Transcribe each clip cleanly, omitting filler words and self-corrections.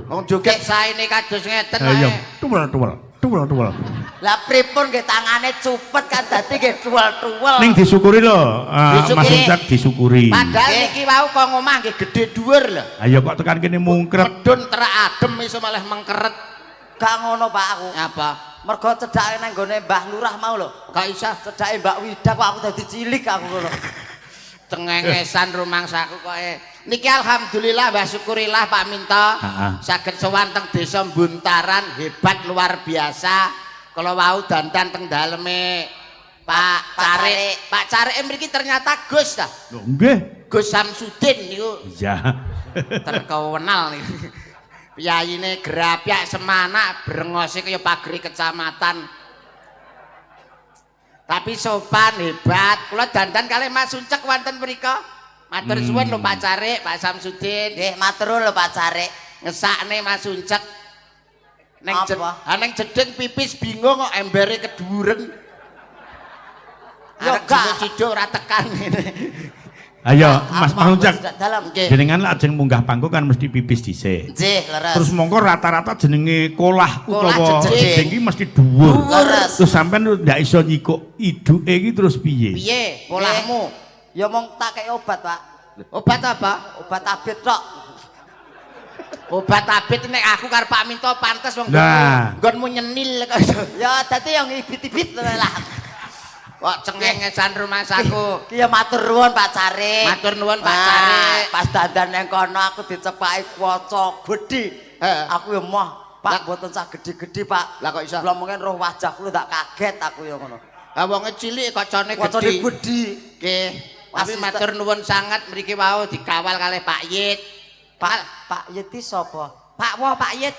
Wong joget saene kados ngeten Ayo, ae. tuwel. Lah pripun nggih tangane cupet kan dadi nggih duwel-duwel. Ning disyukuri lho, Mas Disyukuri. Ucak disyukuri. Padahal iki wau kok ngomah nggih gedhe dhuwur lho. Ayo kok tekan kene mungkret. Medun terak adem iso malah mengkeret. Gak ngono Pak aku. Apa? Mergo cedhake nang gone Mbah Lurah mau lho. Gak isa Cedhake Mbak Wida kok aku dadi cilik aku ngono. cengengesan rumangsaku kok niki alhamdulillah mbah syukurillah Pak Minto saged sowan teng desa Buntaran hebat luar biasa kalau wau dandan teng daleme Pak Carik mriki ternyata Gus ta Lho nggih. Gus Samsudin niku Iya. terkenal niku piyayine Grapyak Semanak brengose kaya pagri kecamatan tapi sopan hebat kula dandan kalih Mas Uncek wonten mrika matur suwun lho Pak Carik Pak Samsudin Nggih matur lho Pak Carik ngesakne Mas Uncek neng jeding pipis bingung kok embere keduren ya gak ciduk ora tekan Ayo Mas Ucak dalam jenengan lajeng munggah panggung kan mesti pipis dhisik. nggih leres Terus mongko rata-rata jenenge kolah utawa jeding. jeding iki mesti dhuwur. Leres. Terus sampean ndak iso nyikuk iduke iki terus piye? piye polahmu ya mong tak kei obat Pak obat apa obat abet tok obat abet nek aku karo Pak Minto pantes wong Nah. nggonmu nyenil kok ya dadi yang ibit-ibit lah kok cengengesan rumah saku ki ya matur nuwun Pak Carik matur nuwun Pak Carik pas dandan nang kono aku dicepaki kaca gedhi aku ya moh Pak mboten sak gedhi-gedhi Pak lah kok iso kula mungkin roh wajahku tak kaget aku ya ngono ah wonge cilik kacane kacane gedhi gedhi nggih tapi matur nuwun sangat mriki wau dikawal kalih Pak Yit Pak Yeti sapa Pak wo Pak Yit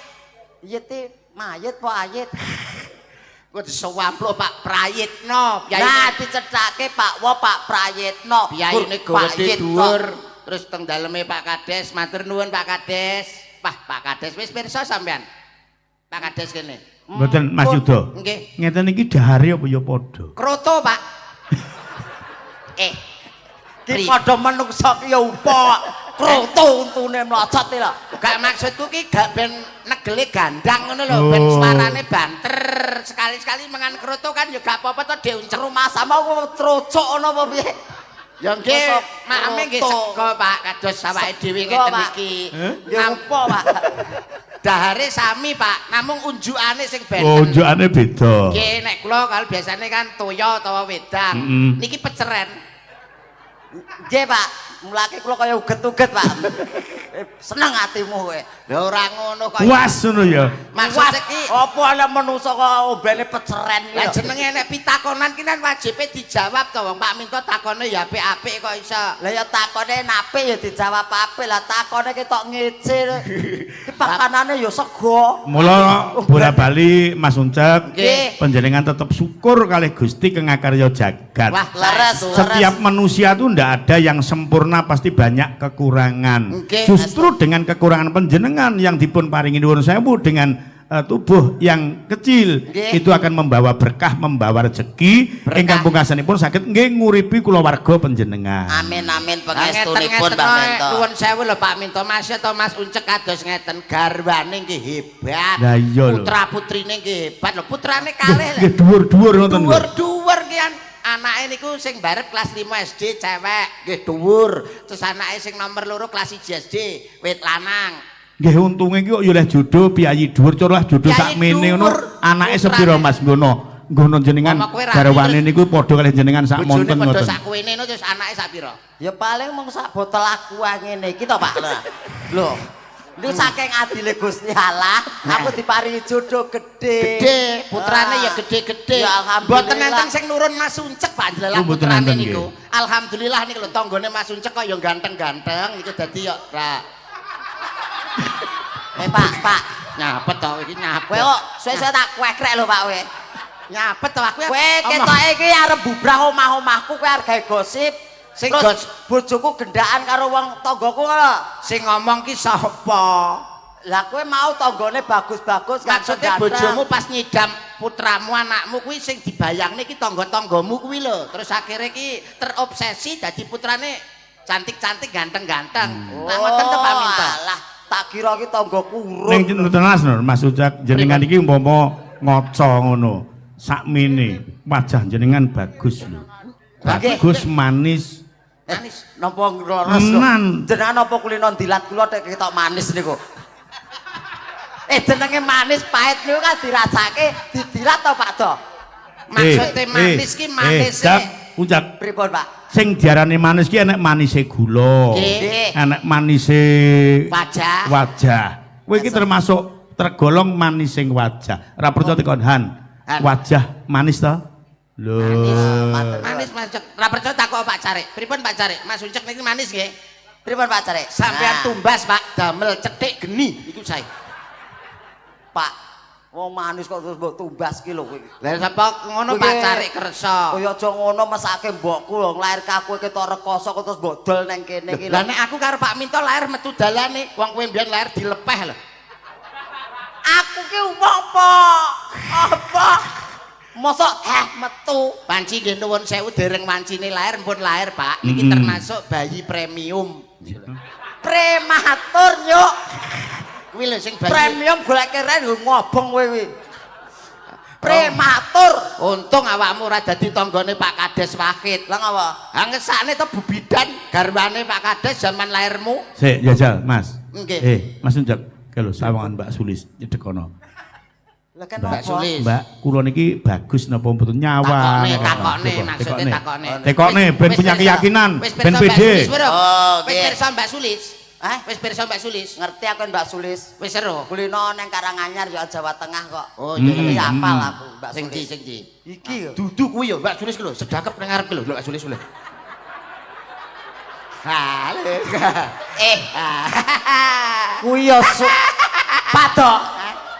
Yeti mayit po ayit kok disewampluk Pak Prayitno nah dicethake Pak wo Pak Prayitno piyayine gede dhuwur terus teng daleme Pak Kades matur nuwun Pak Kades Pak Kades wis pirsa sampean Pak Kades kene Mboten Mas Yuda. nggih Ngeten iki dahare apa ya padha? kroto Pak ki padha menungso ki ya upa kroto untune mlocot lho gak maksudku ki gak ben negele gandang ngono lho ben suarane banter sekali-sekali mangan kroto kan ya gak apa-apa to diuncer rumah sama aku trocok ngono apa piye ya nggih makame nggih sego Pak kados awake dhewe ngeten iki ya upa Pak dahare sami Pak namung unjukane sing benten Oh, unjukane beda. nggih nek kula kalau biasane kan toya utawa wedang niki peceren nggih Pak mulake kula kaya uget-uget Pak seneng atimu kowe lha ora ngono kok Puas ngono ya. maksud iki apa ana manungsa kok ombene peceren lah lho jenenge nek pitakonan ki kan wajibe dijawab to wong Pak Minto takone ya apik-apik kok iso lah ya takone nape ya dijawab apik lah takone ketok ngece ki pakanane ya sego Mula bola-bali Mas Uncek Nggih. panjenengan tetap syukur kalih Gusti kang ngakarya jagat. wah leres Setiap manusia itu ndak ada yang sempurna, pasti banyak kekurangan. Oke, Justru dengan kekurangan panjenengan yang dipun paringi nuwun sewu dengan tubuh yang kecil Nggih. itu akan membawa berkah, membawa rezeki ingkang pungkasanipun saged nggih nguripi kulawarga panjenengan. amin amin pangestunipun pangestunipun Mbak Mento nuwun sewu lho Pak Minto Mas to Mas Uncek kados ngeten garwane nggih hebat Lah iya lho. putra putrine nggih hebat lho putrane kalih lho Nggih dhuwur-dhuwur ngoten lho. dhuwur-dhuwur ki kan anake niku sing barep kelas 5 SD cewek nggih dhuwur terus anake sing nomor 2 kelas 1 SD wit lanang Nggih untunge iki kok ya oleh jodoh piyayi dhuwur curlah jodoh Piyayi sakmene ngono. dhuwur, Anake putrane. sepira Mas ngono? Nggono jenengan Mama kowe rapi garwane terus. niku padha kalih jenengan sak bojone monten padha ngoten. sak kuwene terus anake sak pira ya paling mung sak botol aqua ngene iki to Pak lho Lu saking adile Gusti Allah, aku diparingi jodoh gede. gede putrane ya gede-gede Ya alhamdulillah. mboten enten sing nurun Mas Uncek Pak Oh, jelalah mboten putrane enten, niku alhamdulillah niku lho tanggane Mas Uncek kok ya ganteng-ganteng niku dadi ya ra Pak, nyapet to iki nyapet kowe kok suwe-suwe tak kwekrek lho Pak kowe. nyapet to aku Kowe ketoke iki arep bubrah omah-omahku kowe arep gawe gosip. Sing Terus bojoku gendaan karo wong tanggaku ngono. sing ngomong ki sapa Lah kowe mau tanggane bagus-bagus maksudnya ganteng. bojomu pas nyidam putramu anakmu kuwi sing dibayangne ki tangga-tanggamu kuwi lho terus akhirnya ki terobsesi dadi putrane cantik-cantik ganteng-ganteng nah ngoten to Pak Minto Alah, Tak kira ki tangga kurung. Ning tenas Nur, Mas Ucak jenengan iki umpama ngaca ngono. Sakmene wajah jenengan bagus lho. Bagus manis. Manis napa leres kok? Jenengan napa kulino dilat kula tek ketok manis niku. Jenenge manis pahit niku kan dirasake didilat to Pak Do. Maksude manis ki manis Ucak. Pripun Pak? Sing diarani manis ki enek manise gula. Enek manise wajah. Kowe iki termasuk tergolong manis sing wajah. Ora percaya tekon Han. Wajah manis to? Lho. Manis Mas Ucek. Ora percaya takok Pak Carik. Pripun Pak Carik? Mas Ucek niki manis nggih. Pripun Pak Carik? Sampeyan tumbas Pak, damel cetik geni iku sae. Pak, wong manis kok terus mbok tumbas ki lho kowe. Lah sapa ngono Pak Carik kersa. Kaya aja ngono mesake mbokku lho nglairke aku ketok rekoso kok terus mbok dol nang kene iki lho. Lah nek aku karo Pak Minto lahir metu dalane, wong kowe mbiyen lahir dilepeh lho. Aku ki apa? Apa? Mosok metu. Panci nggih nuwun sewu dereng wancine lahir pun lahir Pak. Niki termasuk bayi premium. Prematur nyuk. Kuwi lho sing bayi premium golek keren lho ngobong kowe kuwi. Prematur. Untung awakmu ora dadi tanggane Pak Kades Wahid. Lah ngapa? Ha ngesane to bebidan garwane Pak Kades zaman lahirmu. Sik, jajal, Mas. Nggih. Mas Ucak, ke lho sawangan Mbak Sulis nyedek kono. Lah kan Mbak Sulis. Mbak, kula niki bagus napa mboten nyawa. Takokne, maksudnya takokne. Tekokne ben punya keyakinan, ben pede. Oh, wis pirsa Mbak Sulis. Wis pirsa Mbak Sulis. Ngerti aku Mbak Sulis. Wis seru. Kulino nang Karanganyar yo Jawa Tengah kok. Oh iya iya apal aku Mbak sing Sulis. sing Iki yo. Dudu kuwi yo Mbak Sulis ku lho, sedakep nang ngarep lho Mbak Sulis lho. Hale. Kuwi yo Padok.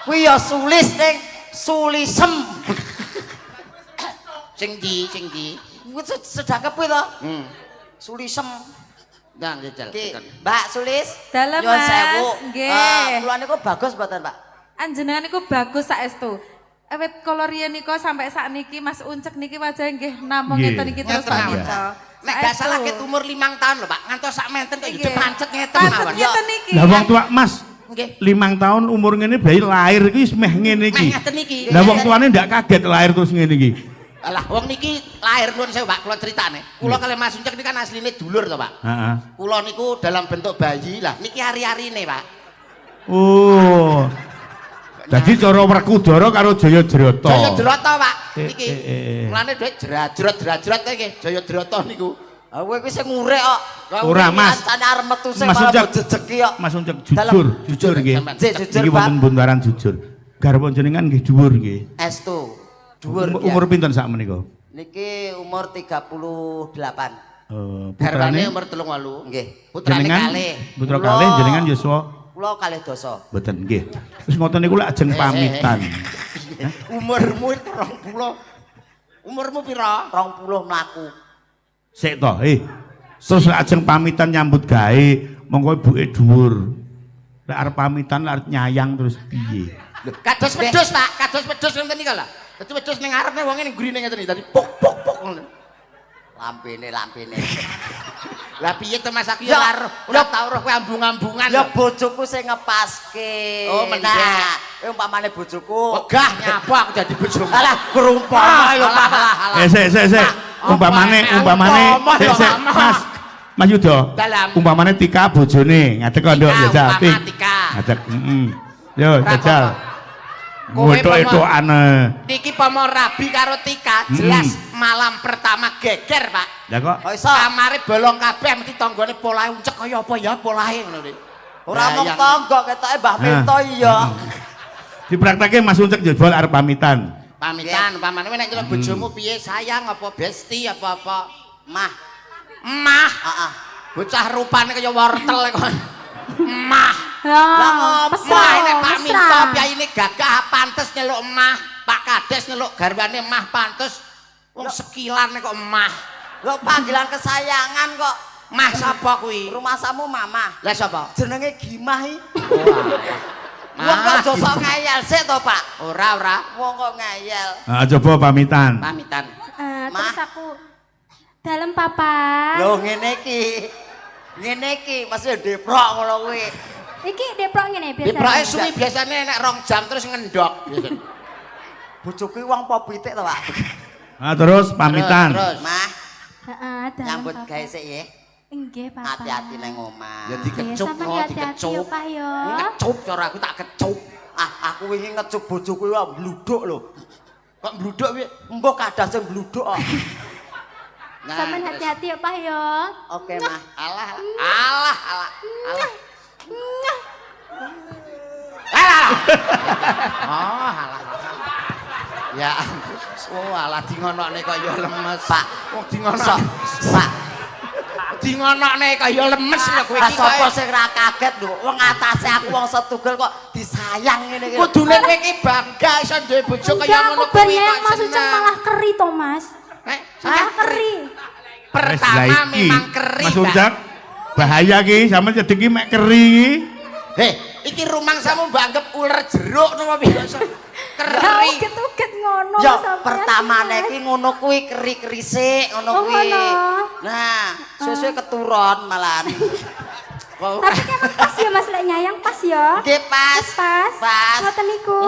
Kuwi yo Sulis ning Sulisem. Sing ndi? Kuwi sedakep kuwi to. Sulisem. Ndang jajal. Mbak Sulis. Dalem nyuwun Mas, sewu. nggih. Kula niku bagus mboten, Pak? Anjenengan niku bagus saestu. Awit kala riyen nika sampai sakniki Mas Uncek niki wajah nggih namung Nggih. ngeten iki terus Ngeten Pak mawon. Minto. Nek gak salah ket umur 5 tahun lho Pak, ngantos sak menten kok hidup pancet ngeten Pancet mawon. ngeten iki. Lah wong tua Mas, Nggih. 5 tahun umur ngene bayi lahir iki wis meh ngene iki. Meh ngeten iki. Lah wong tuane ndak kaget lahir terus ngene iki. Alah wong niki lahir nuwun sewu Pak, kula critane. Kula kali Mas Uncek niki kan asline dulur to Pak. Heeh. Kula niku dalam bentuk bayi lah, niki hari-harine Pak. Oh. Dadi cara Werkudara karo Jayadrata. Jayadrata Pak. Niki. Mulane Mulane dhuwit jerat-jerat iki Jayadrata niku. Ah kowe kuwi sing ngurek kok. Ora, Mas. Kancane arep metu sing Mas malah Uncek. jejeki kok. Mas Uncek Dalem. jujur nggih. Jujur, Iki Pak. wonten buntaran jujur. Garwa jenengan nggih dhuwur nggih. Estu. Dhuwur Umur pinten sak menika? niki umur 38. Garwane Putrane umur 38. Nggih. Putrane jenengan kalih. putra Kula- kalih jenengan yuswa Kula kalih dosa. mboten nggih. Wis ngoten niku lak ajeng pamitan. Umurmu 30. Umurmu pira? 20 mlaku. Sik to, terus lek ajeng pamitan nyambut gawe, monggo ibuke dhuwur. Lek arep pamitan lek arep nyayang terus piye? Kados wedhus Pak, kados wedhus ngenten iki lho. Dadi wedhus ning ngarepne wonge ning gurine ngeten iki. Dadi pok pok pok ngono. Lampene. Lah piye to Mas aku Ya, ya ora tau roh kowe ambung-ambungan. Ya bojoku sing ngepaske. Oh, mendak. Nah, umpamane bojoku. Wegah nyapa aku dadi bojomu. Alah, gerumpama lho, Pak. Sik. Umpamane sik, Mas Yudo. Dalam. Umpamane Tika bojone, ngadeg kok nduk Tika, jajal. umpama Tika. Ngadeg, Yo, jajal. Kowe Wetuk-wetukane. Niki pomo rabi karo Tika, jelas malam pertama geger, Pak. Lah kok Oh iso. Kamare bolong kabeh mesti tanggane polahe uncek kaya apa ya polahe ngono lho. Ora mung tangga ketoke Mbah Minto iya. dipraktekke Mas Uncek jebol arep pamitan. Pamitan umpamane nek nyeluk bojomu piye sayang apa besti apa-apa. Mah. Emah, Heeh. bocah rupane kaya wortel kok. Emah. Lah, Wah, nek Pak Minto biayine gagah pantes nyeluk emah, Pak Kades nyeluk garwane emah pantes. Wong sekilan nek kok emah. Lho panggilan kesayangan kok. Mah sapa kuwi? Rumah samu mama. Lah sapa? Jenenge Gimah iki. Mah. Wong kok aja sok ngayal sik to, Pak. Ora. Wong kok ngayal. Coba pamitan. Pamitan. Mah. Terus aku dalam papa. Lho ngene iki. Ngene iki mesti deprok ngono kuwi. Iki deprok ngene biasa. Deproke suwi biasane nek 2 jam terus ngendok. Bojoku wong apa pitik to, Pak? Ah terus pamitan. Terus. Mah, Heeh, dalam nyambut Bapak. gawe sik ya. Nggih, Bapak. Hati-hati nang omah. Ya Nggih, dikecup sampeyan no, hati-hati dikecup. yo, Pak yo. Kecup cara aku tak kecup. Aku wingi ngecup bojoku wae bluduk lho. Kok bluduk piye? Mbok kadah sing bluduk kok. Sampeyan hati-hati yo, Pak yo. Oke, Mah. Alah. Alah. Oh, alah. Ya, alah di ngonokne kok ya lemes. Pak, Wong di ngonok. Pak. Di ngonokne kok ya lemes lho kowe iki. Sapa sing ra kaget lho, wong atase aku wong setugel kok disayang ngene iki. Kudune kowe iki bangga iso duwe bojo kaya Enggak, ngono aku kuwi bener kok Mas Ucap seneng. malah keri to, Mas. Malah keri. Pertama memang keri. Mas Ujak, bahaya ki, sama jadi ki mek keri ki. Heh, iki rumangsamu mbak anggap ular jeruk napa biasa. Keri. Keri. Uget-uget ngono Yo, sampeyan, pertamane Mas. iki ngono kuwi keri-keri sik ngono Oh, kuwi. ngono. Nah, suwe-suwe keturun malahan. Tapi emang pas ya Mas lek nyayang pas ya. Nggih pas. Pas. Pas. Ngoten niku.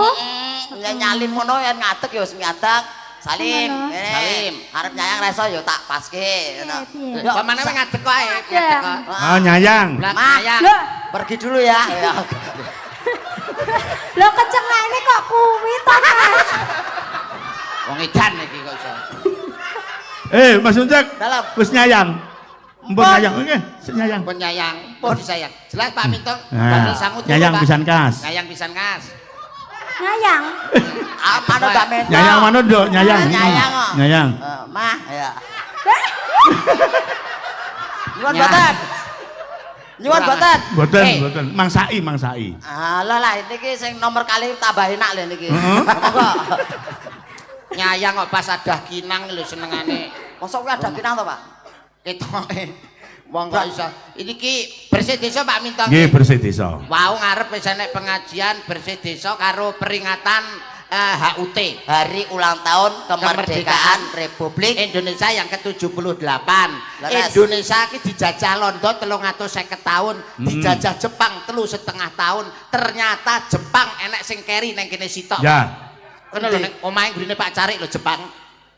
Ya nyalin ngono ya ngadeg ya wis ngadeg. Salim, Ngono. ngene. Salim. Arep nyayang reso ya tak paske ngono. Piye? Yo, pamane wis ngadeg wae, ngadeg kok. Oh nyayang. Lah Mah, sayang. Loh, pergi dulu ya. Ya. lho kecengane kok kuwi to, Mas. Wong edan iki kok iso. Mas Ujak, Dalam. wis nyayang. Mbok nyayang, oke, nyayang. Pun nyayang, pun disayang. Jelas Pak Minto, Nah, badhe sangu turu, nyayang Pak. pisan kas. Nyayang pisan kas. Nyayang. Anu Mbak Mento. Nyayang mana dok? Nyayang. Nyayang kok. Nyayang. Mah, ya. Nyuwun boten. Nyuwun boten. Boten, Eh. boten. Mangsai, mangsai. Alah lah niki sing nomor kali tambah enak lho niki. Heeh. Monggo. Nyayang kok pas adah kinang lho senengane. Mosok kuwi ada kinang to, Pak? Ketoke wong kok iso. Iki bersih desa Pak Minto. Nggih bersih desa. Wau ngarep wis enek pengajian bersih desa karo peringatan HUT. Hari ulang tahun kemerdekaan Republik Indonesia yang ke-78. Leres. Indonesia iki dijajah Londo 350 tahun, dijajah Jepang 3,5 tahun. Ternyata Jepang enek sing keri ning kene sitok. Ya. Ngono lho ning omahe gurine Pak Carik lho Jepang.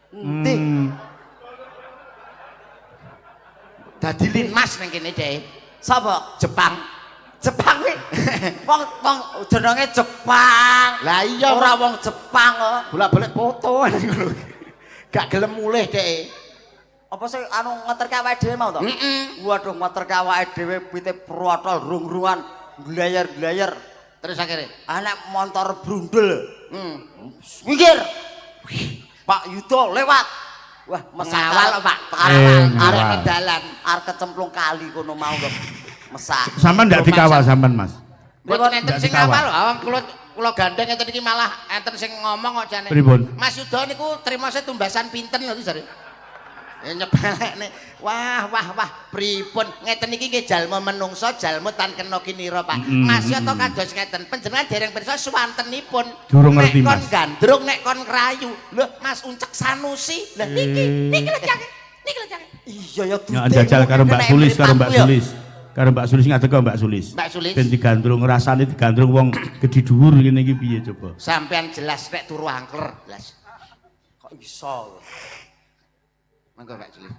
Endi? Dadi linmas ning kene dhek. Sapa? Jepang. Jepang kuwi. Wong jenenge Jepang. Lah iya Ora wong Jepang kok. bolak-balik foto ngono. Gak gelem mulih dhek. Apa sih anu ngeterke awake dhewe mau to? Heeh. Waduh ngeterke awake dhewe pite protol rung-rungan glayar-glayar. Terus akhirnya Anak motor brundul. Minggir. Pak Yudo lewat. Wah, mengawal Pak. Arek Arek dalan. arek kecemplung kali kono mau kok. Mesak. Sampean ndak dikawal sampean, Mas. Mboten enten Ndak sing dikawal. ngawal, awang kula gandeng enten iki malah enten sing ngomong kok jane. Pripun? Mas Yudo niku trima se tumbasan pinten lho jare. Ya nyepelekne. Wah, pripun? Ngeten iki nggih jalma menungso, jalma tan kena kinira, Pak. Mas yo to kados ngeten. Panjenengan dereng pirsa suwantenipun. Durung ngerti, Nek kon Mas. gandrung, nek kon krayu. Lho, Mas Uncek Sanusi. Lah niki lho jake. Niki lho jake. Iya ya Ya jajal karo Mbak Sulis, karo Mbak Sulis. Karo Mbak Sulis ngadeg karo Mbak Sulis. Mbak Sulis. Ben digandrung rasane digandrung wong gedhi dhuwur ngene iki piye coba. Sampean jelas nek turu angker, jelas. Kok iso? Monggo Mbak Sulis.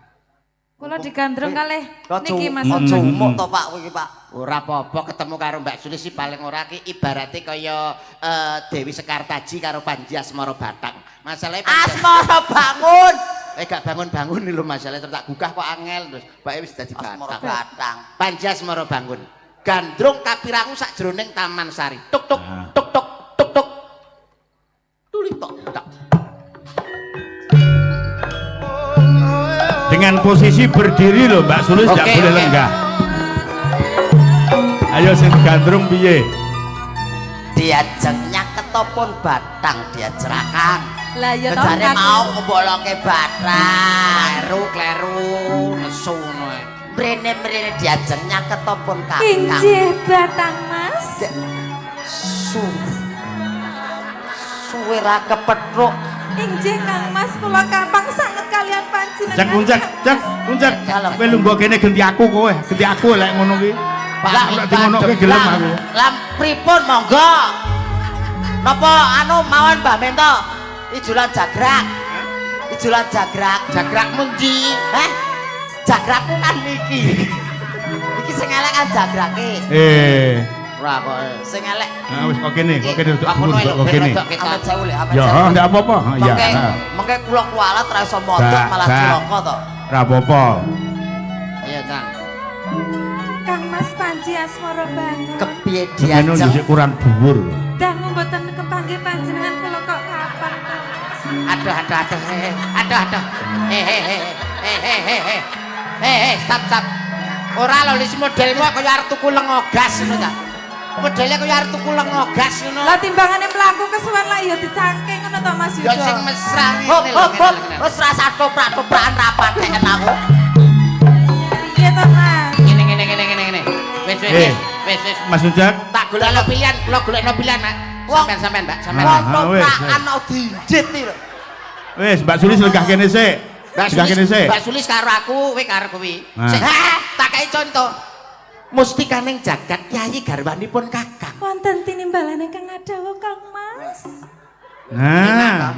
Kula digandrung kalih Niki niki Mas. Mas umuk to Pak kowe iki Pak. Ora apa-apa ketemu karo Mbak Sulis sih paling ora ki ibarate kaya Dewi Sekartaji karo Panji Asmara Batang. Masalahe Asmara bangun. gak bangun-bangun lho masalahe tak gugah kok angel terus bake wis dadi Asmara Batang. batang. Panji Asmara bangun. Gandrung kapirangu sak jroning Taman Sari. Tuk tuk Ah. tuk tuk tuk tuk. Tuli tok tok. Dengan posisi berdiri loh Mbak Sulis nggak Oke, boleh oke. lenggah. Ayo sing gandrung piye? Diajengnya ketopon batang diajerakan. Lah ya to Bejane aku. mau ngemboloke batang. Kleru nesu ngono ae. Mrene-mrene diajengnya ketopon kakang. Injih batang Mas. Suwe ra kepethuk. Injih Kang Mas kula kampang sanget kalian panjenengan. Cak uncak, cak uncak. Dalam. Kowe lungguh kene genti aku kowe, genti aku lek ngono ki. Ora dimonoke gelem aku. Lah pripun monggo. Napa anu mawon Mbah Mento? Ijulan jagrak. Ijulan jagrak. Jagrakmu ndi? Jagrakku kan niki. Iki sing elek kan jagrake. Ora kok. Sing elek. Nah wis kok kene kok kene Aku kok kene. Amat jauh le, amat Ya, jauh. enggak apa-apa. Ya. Mengke kula kualat ra iso mondok malah cilaka to. Ora apa-apa. Iya, Kang. Kang Mas Panji asmara banget. Kepiye Anu diajeng? dhisik kurang dhuwur. Dan mboten kepanggih panjenengan kula kok kapan to? Aduh. Stop. Ora lho lis modelmu kaya arep tuku lengogas ngono ta. Modele kaya arep tuku lengogas ngono. Lah timbangane mlaku kesuwen lah ya dicangking ngono to Mas Yudo. Ya sing mesra Hop ngene lho. hop hop. Wis ra satoprak-toprakan rapat nek aku. Piye to Mas? Ngene. Wis. Mas Ujak. Tak golekno pilihan, kula golekno pilihan, Mak. Sampean, Mbak, sampean. Wong wis. toprakan ana dinjit iki lho. Wis, Mbak Sulis legah kene sik. Legah kene sik. Mbak Sulis karo aku, kowe karo kuwi. Nah. Sik, tak kei contoh. Mustikaning jagat Yayi garwanipun Kakang. Wonten tinimbalan ingkang adawa Kang Mas. Nah,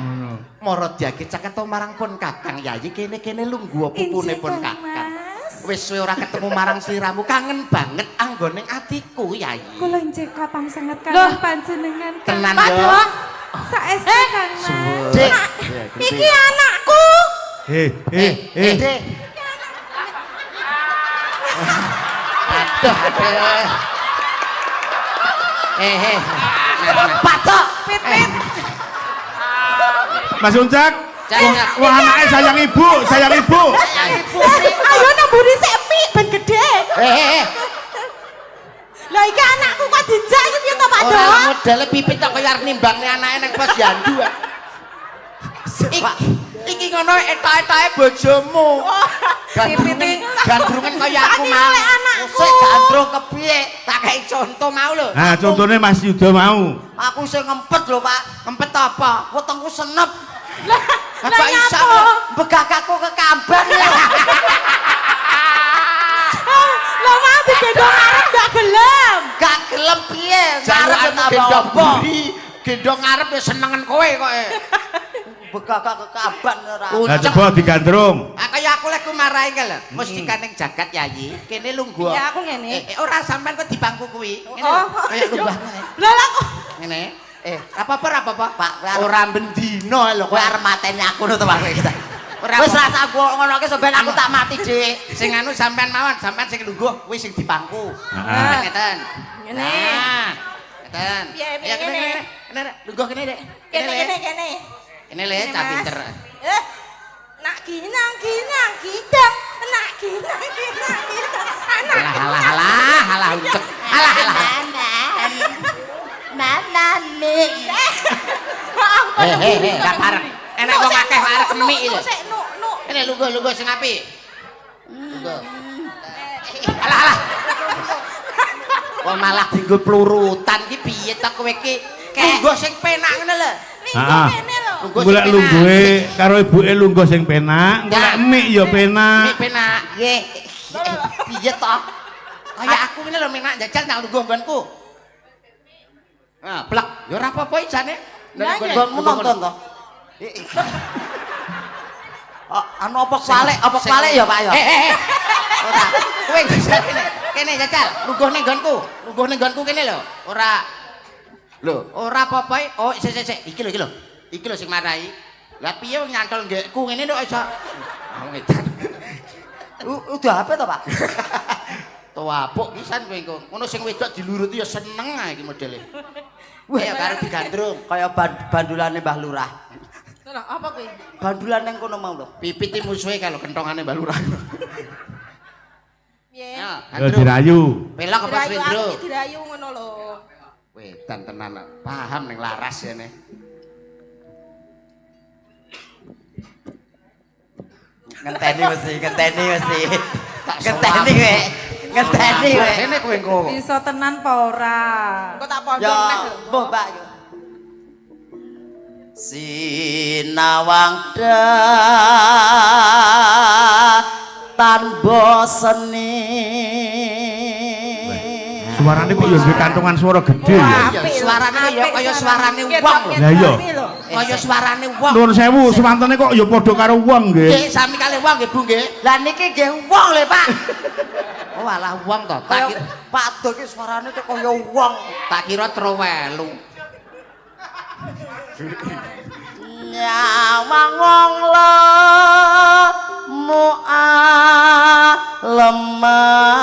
Mara diage caketa marang pun Kakang Yayi kene-kene lungguh pupune pun Kang Kakang. Mas. Wis suwe ora ketemu marang sliramu, kangen banget anggoning atiku Yayi. Kula njek kapang sanget kalian panjenengan. Tenan Pak yo. Dok. Saestu Kang Mas. Dik. Iki anakku. Dik. Aduh. Patok. Pit. Mas Ujak. Cak. Wah, anake sayang ibu. Ayo namburi sik mie ben gedhe. Lah iki anakku kok dijak iki piye to Pak Ora Dok? modele pipit kok kaya arep nimbangne anake nang pos jandu. Iki ngono etok-etoke bojomu. Gandrungan kaya aku mau. Sik gandrung kepiye? Tak kei contoh mau lho. Nah, contohnya Mas Yudo mau. Aku sing ngempet lho, Pak. Ngempet apa? Wetengku senep. Apa iso? Begagaku ke kambang lho. Lah mau digendong arep gak gelem. Gak gelem piye? Arep Arep tambah gendong apa? buri, gendong arep ya senengen kowe kok. Begagak ke kambang ora. Lah coba digandrung. Ah kaya aku lek marahi ka lho. Mustikaning jagat Yayi, kene lungguh. Ya aku ngene. Ora sampean kok di bangku kuwi. Ngene Oh, lho, kaya lunggah ngene. Lah kok Ngene. Apa-apa, Pak, ora bendino lho kowe arep mateni aku lho to Pak. Ora Wis rasa aku ngono ki sampean aku tak mati dik. sing anu sampean mawon, sampean sing lungguh kuwi sing di bangku. Heeh. Ngeten. Ngene. Nah, ngeten. Piye, piye, Ya kene. ngene. Kene lungguh kene, Dek. kene. Kene le, cah pinter. Nak ginang gidang, nak ginang. Alah ucek. Alah. Mama mi. Gak parek. Enak wong akeh arek mik lho. Sik nuk. Kene lungguh sing apik. Lungguh. Alah. Wong malah dienggo plurutan ki piye ta kowe ki? Lungguh sing penak ngene lho. Heeh. Kene lho. Golek lungguhe karo ibuke lungguh sing penak, golek mik ya Mik penak. penak. Nggih. Piye to? Kaya aku ngene lho menak jajal nang lungguh nggonku. Ah, plek. Ya ora apa-apa jane. Nggonmu nonton to? Anu apa kwalik ya Pak ya? Ora. Kowe jajal kene. Kene jajal, lungguh ning nggonku. Lungguh ning nggonku kene lho. Ora. Lho, ora apa-apa. Oh, sik. Iki lho. Iki lho sing marahi. Lah piye wong nyantol nggekku ngene lho iso. Wong edan. Udah HP to Pak? Tuwapuk pisan kowe engko. Ngono sing wedok diluruti ya seneng ae iki modele. Ya karo digandrung. Kaya bandulane Mbah Lurah. Lah apa kuwi? Bandulan ning kono mau lho. Pipiti musuhe kalau kentongane Mbak Lurah. Piye? Ya, Ya dirayu. pelok apa Swendro? Dirayu ngono lho. Wedan tenan. Paham ning laras kene. Ngenteni mesti. Ngenteni kowe. Ngenteni kowe. Kene kowe engko. Bisa tenan apa ora? Engko tak pondok Ya, neh. mbuh Pak. Sinawang tan boseni Suarane kok ya duwe kantongan suara gede ya. Suarane ya kaya suarane wong. Lah iya. Kaya suarane wong. Nuwun sewu, swantene kok ya padha karo wong nggih. Nggih, sami kalih wong nggih, Bu nggih. Lah niki nggih wong lho, Pak. Oh, alah wong to. Kaya Pak Do iki suarane kaya wong. Tak kira trowelu. Nyawang wong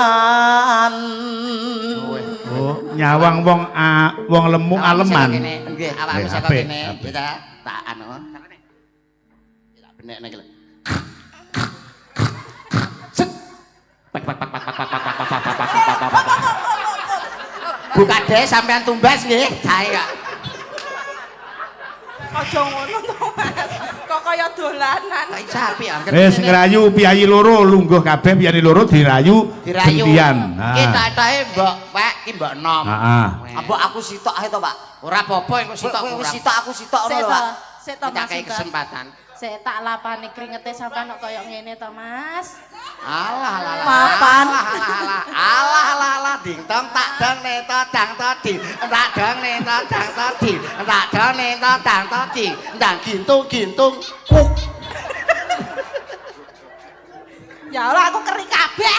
leman. Oh, nyawang wong lemu aleman. Nggih, awakmu saka kene kita tak anu. Tak benek nek lho. Buka deh sampean tumbas nggih, jae kok. Aja ngono to, Mas. Kok kaya dolanan. Kok sapi ya. Sing ngerayu piyayi loro lungguh kabeh piyayi loro dirayu gentian. Ki tak-take mbok wek ki mbok nom. Heeh. Mbok aku sitok ae to, Pak. Ora apa-apa engko sitok Kowe ora. sitok aku sitok ngono lho, Pak. Sik to, Kita Mas. kei kesempatan. Sik tak lapani kringete sampean kok kaya ngene to, Mas. Alah alah alah. Mapan. Alah ding tong tak dong neto dang to ding. Tak dong neto dang to ding. Tak dong neto dang to ding. Ndang gintung kuk. Ya Allah aku keri kabeh.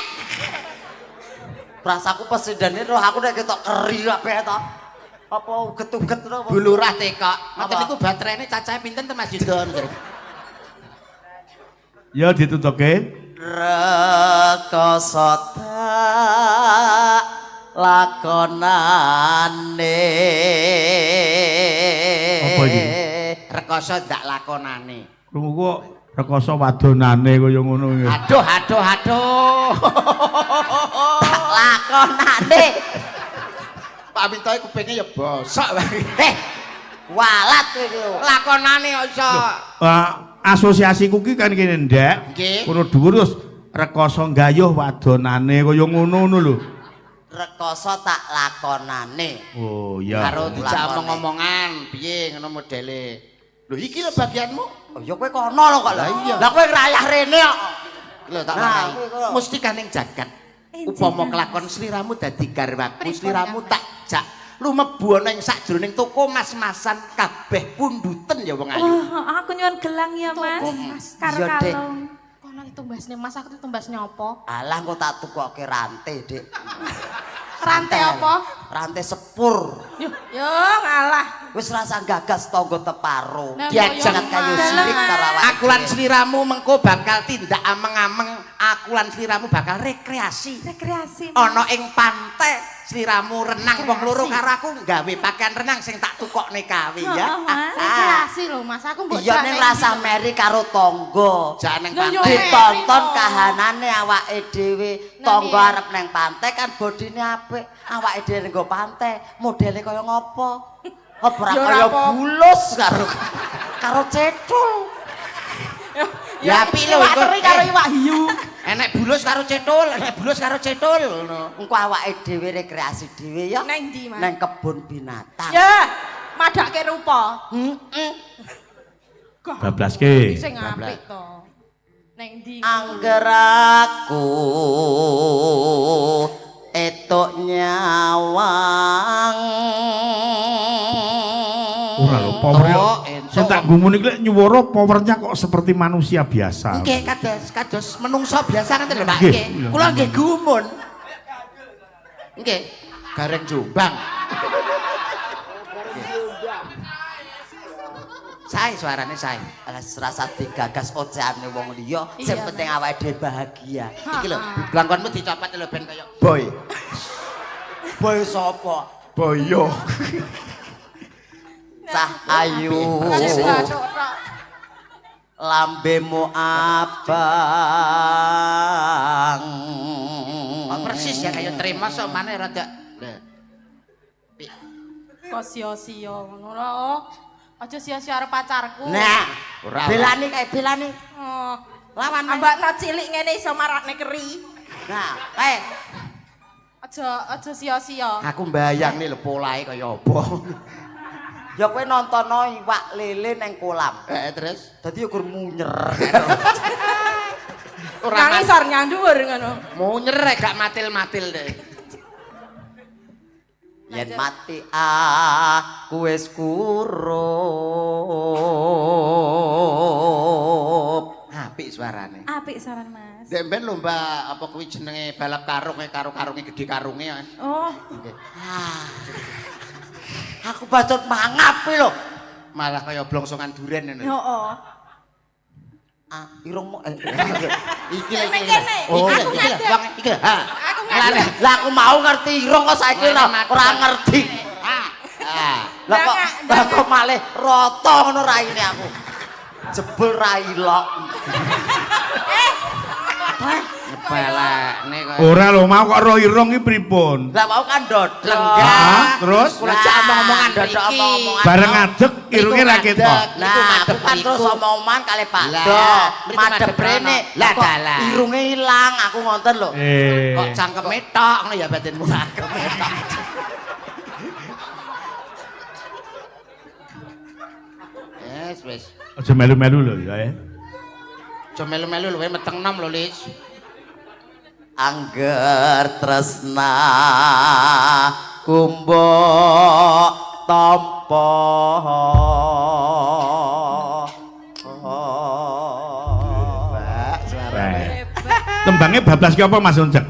Rasaku pesidane lho aku nek ketok keri kabeh to. Apa uget-uget to? Bulurah tekok. Ngoten Apa? niku baterainya cacahe pinten to Mas Yudon? Ya ditutuke. Rekoso tak lakonane. Apa iki? Rekoso ndak lakonane. Krungu kok rekoso wadonane kaya ngono iki. Aduh. Lakonane. Pak Minto kupinge ya bosok. Walat iki. Lakonane aja. Asosiasiku ki kan kene ndak. Nggih. Kono dhuwur terus rekoso gayuh wadonane kaya ngono lho. Rekoso tak lakonane. Oh iya. Karo dijak omong-omongan piye ngono modele. Lho iki lho bagianmu. Oh ya kowe kono lho kok. Lah iya. Lah kowe ngrayah rene kok. Lho tak Nah, warai. kowe kok. Mesti kaning jagat. Upama kelakon sliramu dadi garwaku, sliramu tak jak lumebu ana ing sakjroning toko mas-masan kabeh punduten ya wong ayu. Oh, aku nyuwun gelang ya, Mas. Karo Iya, Dek. kalung. Kono tumbasne Mas, aku tumbasne apa? Alah kok tak tukoke rantai, Dik. Rantai apa? Rantai sepur. Yo ngalah. Wis rasa gagas tangga teparo. Nah, Diajak koyo kayu mas. sirik karo awake. Aku lan sliramu mengko bakal tindak ameng-ameng, aku lan sliramu bakal rekreasi. Rekreasi. Ana ing pantai sliramu renang wong loro karo aku gawe pakaian renang sing tak tukokne kawe ya. Rekreasi lho Mas, aku mbok Iya ning rasa meri karo tangga. Jak ning Lah, yo, pantai. Ditonton Meri, kahanane awake dhewe. Nah, Tangga iya. arep neng pantai kan bodine apik. Awake dhewe nggo pantai, modele kaya ngopo? Ora Ya, kaya ora apa. bulus karo cethul. Ya apik lho iwak engko. teri karo iwak hiu. Enek bulus karo cetul, enek bulus karo cetul ngono. Engko awake dhewe rekreasi dhewe ya. Neng ndi, Mas? Neng kebun binatang. Ya, madake rupa. Bablaske. Sing apik to. Neng ndi? Angger aku etuk nyawang. Ora lho, powernya. Oh, entuk. Sing tak gumun iki lek nyuwara powernya kok seperti manusia biasa. Nggih kados menungso biasa ngoten lho Pak Nggih, nggih. iya. Kula nggih gumun. Nggih, gareng Jombang. Sae suarane sae. Alah serasa digagas oceane wong liya, sing Iya, penting awake dhewe bahagia. Iki lho, blangkonmu dicopot lho ben kaya Boy. Boy sapa? boyo. Cah ayu. Lambemu abang. Oh, persis ya kaya terima sok maneh rada. Kok sia-sia ngono lho. Aja sia-sia arep pacarku. Nah, Ora. belani kae belani. Oh. Lawan. Ambakna cilik ngene iso marakne keri. Nah, kae. Aja sia-sia. Aku mbayang nih lho polahe kaya apa. Ya kowe nontono iwak lele neng kolam. Terus Dadi ukur munyer. Nang isor nyang dhuwur ngono. mau nyerek gak matil-matil deh. Yen mati aku wis kurup. Apik suarane. Apik suarane Mas. Dek ben lomba apa kuwi jenenge balap karunge karo karunge gedhe karunge kan. Oh. Aku bacot mangap lho. Malah kaya blongsongan duren ngono. Heeh. Irungmu Iki lho iki. Kene. Oh, iki lho. Bang iki. Ha. Aku lah aku mau ngerti irung kok saiki ora ngerti. Lah kok malih rata ngono raine aku. Jebul ra ilok. Nyepelekne kok. Ora lho mau kok ro irung iki pripun? Lah mau kan dodol. Lenggah. Terus Kula cak omong-omongan dodol omong-omongan. bareng ngadeg irunge ra ketok. Nah, aku kan terus omong-omongan kali Pak Lah, Do. mriki Madhep madhep rene. Lah, Kok dalah. irunge ilang aku ngonten lho. Kok cangkeme tok ngono ya batinmu cangkeme tok. Wis. Aja melu-melu lho ya. Aja melu-melu lho meteng nom lho, Lis. Angger tresna kumbo tampa Tembangnya bablas ki apa Mas Uncek?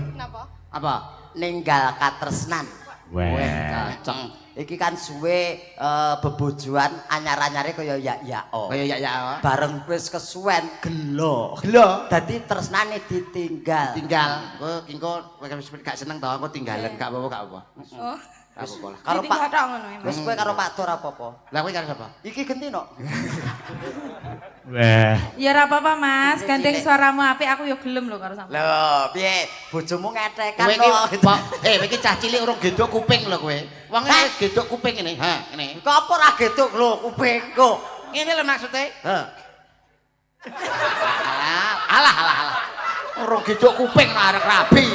Apa? ninggal katresnan. Wah. Cocok. Iki kan suwe bebojoan anyar-anyare kaya yak-yako. Kaya yak-yak. Bareng wis kesuwen gelo. Gelo. Dadi tresnane ditinggal. Tinggal. Kowe engko gak seneng to, engko tinggalan gak apa-apa gak apa. Oh. Gak apa-apa lah. Karo Pak tok ngono ya. Wis kowe karo Pak Dur apa-apa? Lah kowe karo sapa? Iki gentino. Wah. Ya ora apa-apa Mas, gandeng suaramu apik aku ya gelem lho karo sampean. Lho, piye? Bojomu ngetekan Kowe iki kok. kowe iki cah cilik urung gedhok kuping lho kowe. Wong wis gedhok kuping ngene. Ha, ngene. Kok apa ora geduk lho kupingku? Ngene lho maksude. Ha. Alah. Urung gedhok kuping nang arek rabi.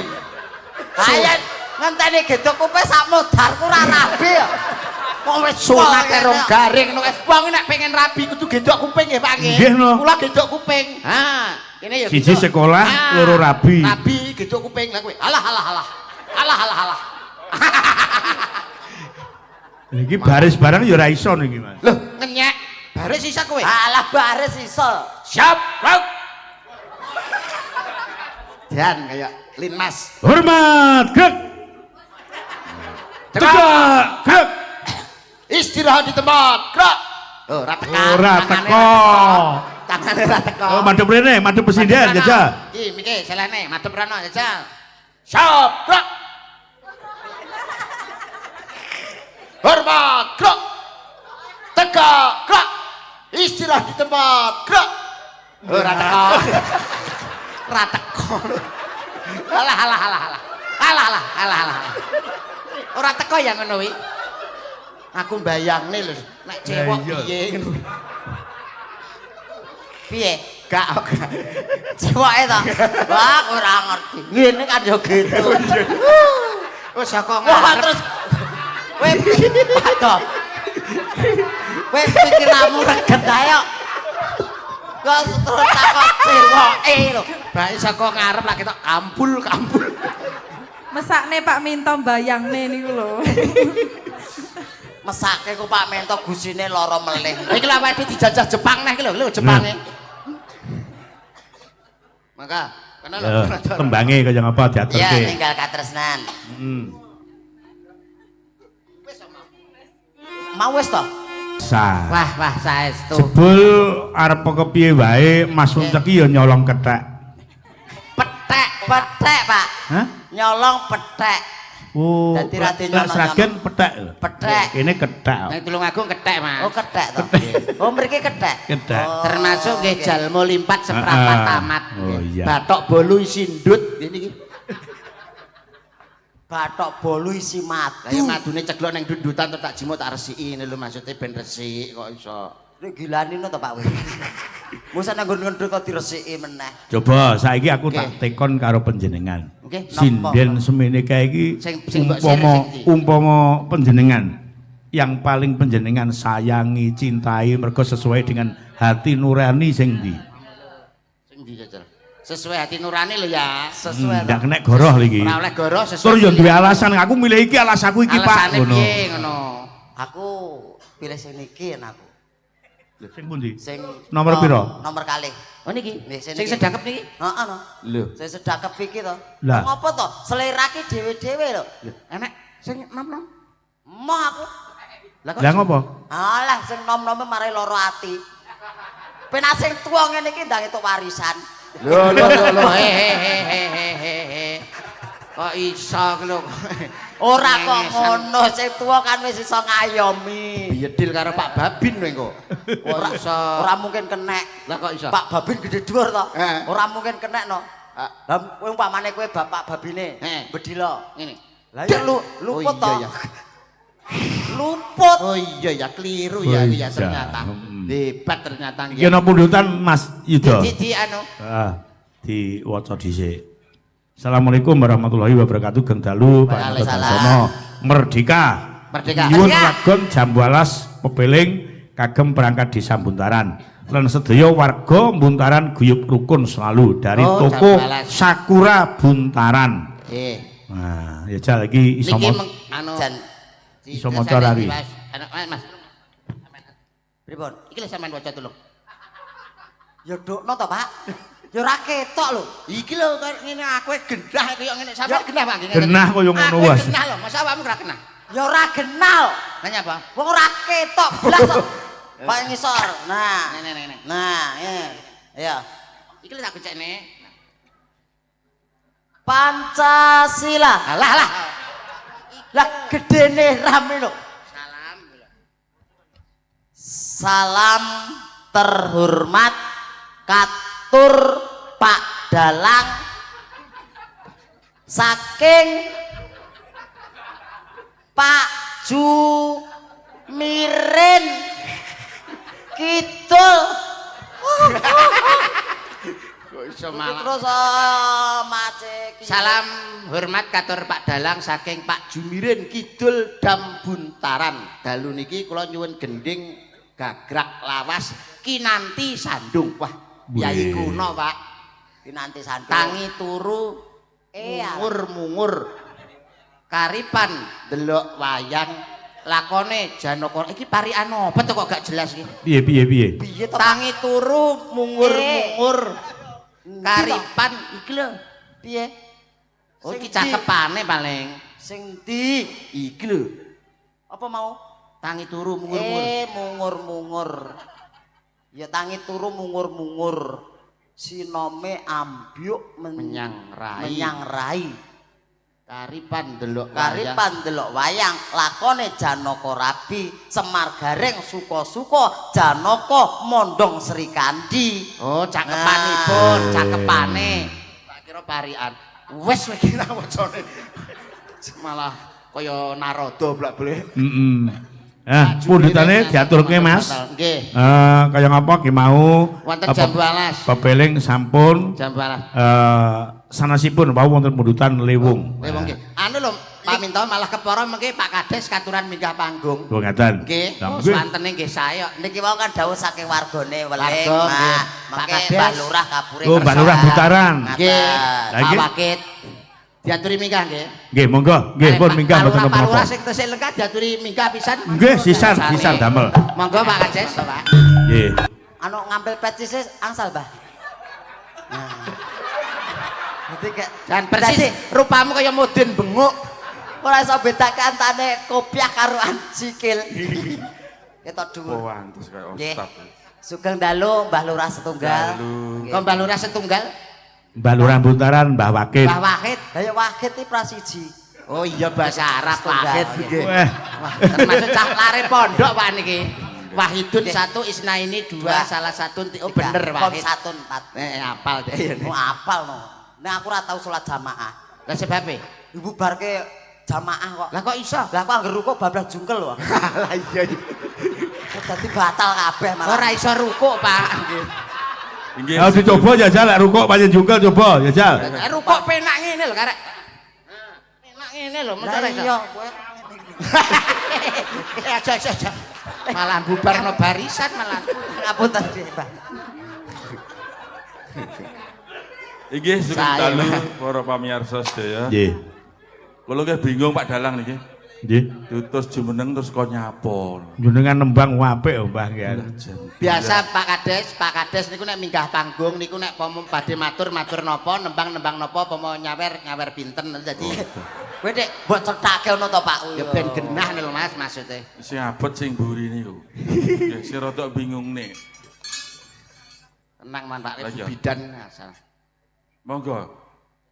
Ayen ngenteni geduk kuping sak modalku ora rabi ya. Kok wis sunate rong garing ngono wis wong nek pengen rabi kudu gedhok kuping nggih Pak nggih. Nggih, no. Kula gedhok kuping. Ha, kene ya. Siji sekolah, loro rabi. Rabi gedhok kuping lah kowe. Alah. Iki baris barang ya ora iso niki Mas. Loh, ngenyek. Baris sisa kowe. Alah baris iso. Siap, Rok. Dan kayak linmas. Hormat, gerak. Tegak, gerak. Istirahat di tempat. Gerak. Oh, ora tekan. Ora teko. Tangane ora teko. Oh, madhep rene, madhep presiden jajal. Iki mikir selene, madhep rono jajal. Siap, gerak. Hormat, gerak. Tegak, gerak. Istirahat di tempat. Gerak. Ora teko. Ora teko. Alah. Ora teko ya ngono kuwi. Aku mbayangne lho, nek cewek piye ngono. Piye? Gak. Cewoke to. Wah, ora ngerti. Ngene kan yo gitu. Wis saka Wah, ngarep. terus kowe Pak. Kowe pikiranmu reget ae kok. Kok terus takok cewoke lho. Bae saka ngarep lak ketok kampul. Mesakne Pak Minto bayangne niku lho. Mesake ku Pak Mento gusine lara melih. Iki lak awake dijajah Jepang neh iki lho Jepange. Maka kena lho. Tembange kaya ngapa Iya, diaturke. tinggal katresnan. Mau wis to? Sah. Wah saestu. Jebul arep kepiye wae Mas Uncek ya nyolong kethek. Pethek, Pak. Hah? Nyolong pethek. Oh. Dadi rati lek nyolong. Sragen pethek. Pethek. Kene kethek. Nek Tulungagung kethek, Mas. Oh, kethek to. Oh, mriki kethek. Kethek. Oh. Termasuk nggih jalmo limpat seprapat tamat. Oh, iya. Batok bolu isi ndut ngene iki. Bathok bolu isi madu. Lah madune ceglok ning dundutan tak jimut tak resiki ngene lho maksude ben resik kok iso. Nek gilanino to Pak kowe. Musa nang nggon-nggon kok diresiki meneh. Coba saiki aku Oke. tak tekon karo panjenengan. Oke, Sinden semene kae iki Sing mbok share sing ndi? umpama panjenengan yang paling panjenengan sayangi, cintai mergo sesuai dengan hati nurani sing ndi? Sing ndi jajal? Sesuai hati nurani lho ya. Sesuai. Ndak kena goroh iki. Ora oleh goro sesuai. Tur yo duwe alasan, aku milih iki alasanku iki Pak. Alasane piye ngono? Aku pilih sing niki yen aku. Lho sing pundi? Sing Nomor piro? Nomor kalih. Oh niki. Nggih, Sing sedakep niki. Heeh no. Lho. Sing sedakep iki to. Lah. Ngopo to? Selirake dhewe-dhewe lho. Enek sing nom-nom. Emoh aku. Lah ngopo? Alah sing nom-nome marai lara ati. Penak sing tuwa ngene iki ndang entuk warisan. Lho he. Kok iso lho. Ora kok ngono, sing tuwa kan wis iso ngayomi. Biedil karo Pak Babin kowe kok. Ora iso. Ora mungkin kenek. Lah kok iso? Pak Babin gede dhuwur to. Heeh. Ora mungkin kenek no. Lah kowe umpamane kowe bapak Babine, bedila. Ngene. Lah ya luput to. Oh, iya, ya. Luput. Oh iya ya keliru ya Oh, iki ya iya. ternyata. Hebat ternyata Iki ana pundutan Mas Yuda. Di anu. Diwaca dhisik. Assalamualaikum warahmatullahi wabarakatuh. Geng dalu Pak Waalaikumsalam. Merdeka. Merdeka. Nyuwun ragon jam 12 pepeling kagem perangkat desa Buntaran. Lan sedaya warga Buntaran guyub rukun selalu dari Oh, toko jam 12. Sakura Buntaran. Nah, ya jal iki iso Niki anu Jan iso maca rari. Mas. pripun? Iki lho sampean waca tulung. Ya dokno to, Pak. Ya ora ketok lho. Iki lho ngene aku gendah kaya ngene sampean gendah Pak. Genah kaya ngono Aku was. genah lho, masa awakmu ora kenal. Ya ora kenal. Nanya apa? Wong ora ketok blas kok. Pak ngisor. Nah. Nek. Nah, ya. Iki lho tak cekne. Pancasila. Alah. Lah gedene rame lho. Salam. Salam terhormat katur Pak Dalang saking Pak Jumirin Kidul. Kok iso malah. Terus macek. Salam hormat katur Pak Dalang saking Pak Jumirin Kidul Dam Buntaran. Dalu niki kula nyuwun gending gagrak lawas kinanti sandung. Wah, yai kuno, Pak. Kinanti sandung. Tangi turu mungur-mungur. Karipan delok wayang lakone Janaka. Iki parikan apa to kok gak jelas iki? Piye? Piye to? Tangi turu mungur-mungur. Karipan iki lho. Piye? Oh iki cakepane paling. Sing ndi? Iki lho. Apa mau? Tangi turu mungur-mungur. Mungur-mungur. Ya tangi turu mungur-mungur. Sinome ambyuk Menyang rai. Menyang rai. Karipan delok Karipan delok wayang lakone Janaka Rabi Semar Gareng suka-suka Janaka mondong Sri Kandi. Oh, cakepanipun, cakepane. Tak kira parikan. Wes kowe kira wacane. Malah kaya Narada blak-blek. Pundutane diaturke Mas. Nggih. Kaya ngapa ki mau Wonten jam 12. pepeling sampun Jam 12. sanasipun wau wonten pundutan Lewung. Lewung nggih. Anu lho, Pak Minto malah kepara mengki Pak Kades katuran minggah panggung. Oh ngaten. Nggih. Lah, Oh, nggih. swantene nggih saya. Niki mau kan dawuh saking wargane Weling. Warga, nggih. Pak Mangke Kades. Mbah Lurah Kapure. Oh, Mbah Lurah Buntaran. Nggih. Lah, Pak nggih. Wakit. Diaturi minggah nggih. Nggih, monggo. Nggih, pun minggah mboten Pak Lurah napa. sing tesih lengkap diaturi minggah pisan. Nggih, sisan damel. Monggo Pak Kades, Pak. Nggih. Anu ngambil pecis angsal, Mbah. Nah. Nanti kayak Dan persis rupamu kaya mudin benguk. ora iso bedake antane kopiah karo sikil. Ketok dhuwur. Oh, antus kaya Nggih. ustad. Sugeng dalu Mbah Lurah setunggal. Dalu. Kok Mbah Lurah setunggal? Mbah Lurah Buntaran, Mbah Wakit. Mbah Wahid. Lah ya Wahid iki prasiji. Oh iya bahasa Arab Setunggal, Wahid nggih. nggih. Weh, Wah, termasuk cah lare pondok Pak niki. Wahidun satu, Isnaini dua, salah satu. Oh bener Wahid. Satun 4. Apal deh. Oh apal no. Nek aku ora tau salat jamaah. Lah sebabnya? Ibu barke jamaah kok. Lah kok iso? Lah aku anggar rukuk bablas jungkel lho. Lah iya. Dadi batal kabeh malah. Ora iso rukuk Pak. Inggih. ayo dicoba jajal lek rukuk pancen jungkel coba jajal. Rukuk penak ngene lho karek. Penak ngene lho, mesti ora Lah iso. iya kowe. Aja. Malah bubarno barisan malah. Ngapunten nggih, Mbah. Inggih sugeng dalu para pamirsa sedaya. Nggih. Kula nggih bingung Pak Dalang niki. Nggih. Diutus jumeneng terus kok nyapa. Jenengan nembang apik oh Mbah nggih. Biasa Pak Kades niku nek minggah panggung niku nek pomo badhe matur napa, nembang napa, pomo nyawer pinten. Dadi Kowe Dik, mbok cethake ngono to Pak. ya ben genah lho Mas maksude. Sing abot sing mburi niku. Nggih, sing rada bingung nih. Tenang man Pak Lah, iya. bubidan asal. Monggo.